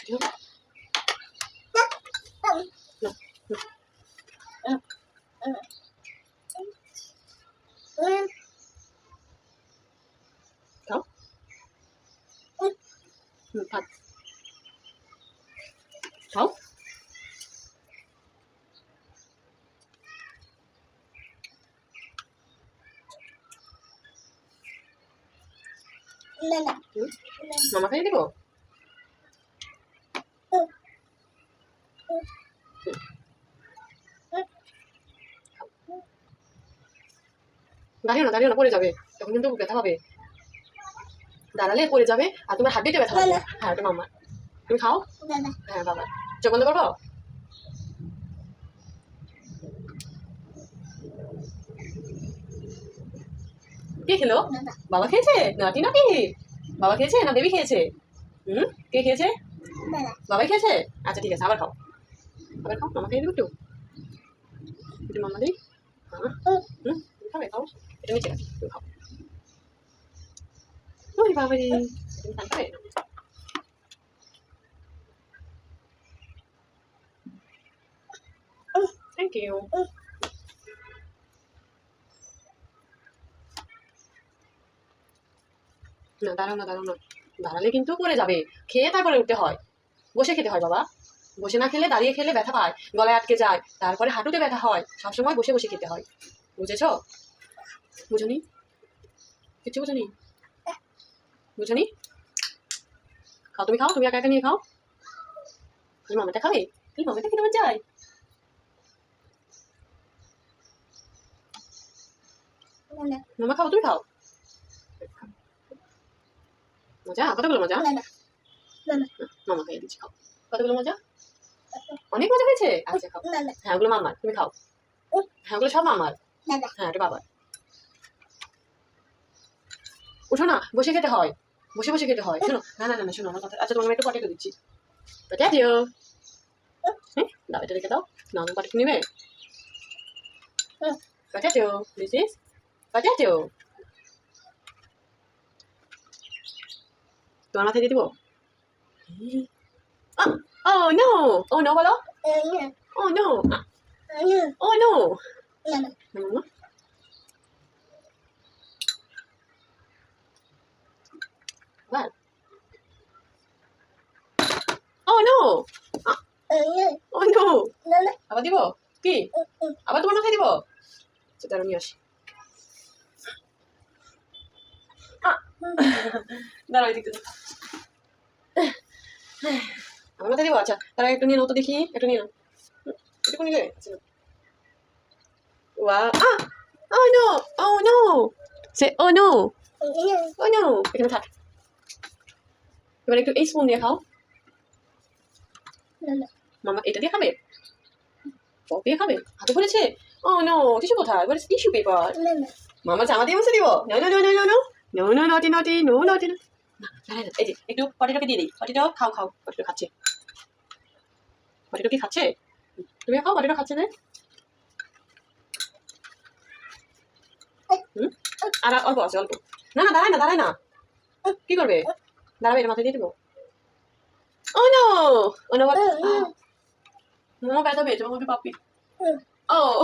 খাও ভাত খাও মামা খাইয়ে দিব দাঁড়িয়ে না পড়ে যাবে তখন কিন্তু ব্যথা পাবে দাঁড়ালে পড়ে যাবে আর তোমার হাত দিতে ব্যথা পাবে হ্যাঁ ওটা মামা তুমি খাও হ্যাঁ বাবা চোখ বন্ধ করবো কে খেলো বাবা খেয়েছে নাটি নাটি বাবা খেয়েছে না বেবি খেয়েছে কে খেয়েছে বাবাই খেয়েছে আচ্ছা ঠিক আছে আবার খাও মামা খেয়ে দেবো একটু মামা দিই হ্যাঁ খাবে খাও এটা নিচে রাখি তুমি খাও ওই বাবা রে তুমি খাবে থ্যাংক ইউ না দাঁড়াও না দাঁড়ালে কিন্তু পড়ে যাবে খেয়ে তারপরে উঠতে হয় বসে খেতে হয় বাবা বসে না খেলে দাঁড়িয়ে খেলে ব্যথা পায় গলায় আটকে যায় তারপরে হাঁটুতে ব্যথা হয় সবসময় বসে বসে খেতে হয় বুঝেছো বুঝনি কিছু বুঝনি খাও তুমি একা একা নিয়ে খাও মামাটা খাবে মামাটা খেতে মন যায় মামা খাও তুমি খাও মজা কতগুলো মজা মামা খাইয়ে দিচ্ছি খাও কতগুলো মজা অনেক মজা হয়েছে আচ্ছা খাও হ্যাঁ ওগুলো মামার তুমি খাও হ্যাঁ ওগুলো সব মামার হ্যাঁ এটা বাবার উঠো না বসে খেতে হয় বসে খেতে হয় শোনো না শোনো আমার কথা আচ্ছা তোমাকে একটু পটেটো দিচ্ছি পটেটো হ্যাঁ দাও এটা রেখে দাও না আমি পটেটো নিবে পটেটো দিস ইজ পটেটো তোমার মাথায় দিয়ে দিব Oh no! Oh no বলো Oh no! Oh no! What? Oh no! Oh no! আবার দিব কি আবার তোমার মাথায় দিব সেটা নিয়ে আসি দাঁড়াও এদিকে আমার মাথায় দিব আচ্ছা তারা একটু নিয়ে নাও তো দেখি একটু নিয়ে নাও একটু নিলে Wow. Oh no! Oh no! Say oh no! Oh no! এখানে থাক এবার একটু এই স্পুন দিয়ে খাও মামা এটা দিয়ে খাবে ফক দিয়ে খাবে হাতে ভরেছে Oh no! টিস্যু কোথায়? Where is tissue paper? মামা জামা দিয়ে মুছে দিব No, naughty no naughty না এই যে একটু পটেটোকে দিয়ে দিই পটেটো খাও পটেটো খাচ্ছে পটেটো কি খাচ্ছে তুমি খাও পটেটো খাচ্ছে না আর অল্প আছে অল্প না দাঁড়ায় না কি করবে দাঁড়াবে এটা মাথায় দিয়ে দেবো Oh no! Oh no! What? ব্যথা পেয়েছে আমাকে পাপি Oh!